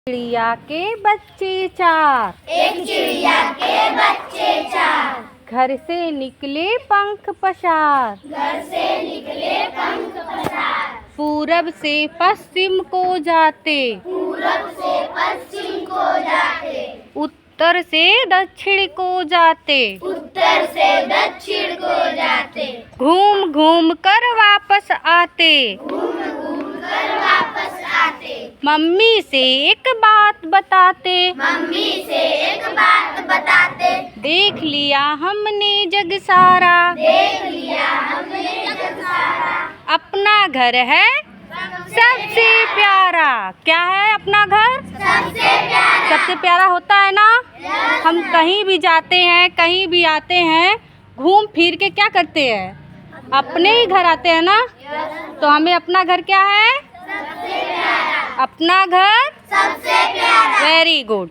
चिड़िया के बच्चे चार, एक चिड़िया के बच्चे चार, घर से निकले पंख पसार, घर से निकले पंख पसार, पूरब से पश्चिम को जाते, पूरब से पश्चिम को जाते, उत्तर से दक्षिण को जाते, उत्तर से दक्षिण को जाते, घूम घूम कर वापस आते, घूम घूम कर वापस आते, मम्मी से एक बात बताते, मम्मी से एक बात बताते, देख लिया हमने जग सारा, देख लिया हमने जग सारा, अपना घर है सबसे प्यारा। क्या है अपना घर? सबसे प्यारा, सबसे प्यारा होता है ना। हम कहीं भी जाते हैं, कहीं भी आते हैं, घूम फिर के क्या करते हैं? अपने ही घर आते हैं ना। तो हमें अपना घर क्या है? सबसे प्यारा, अपना घर सबसे प्यारा। Very good.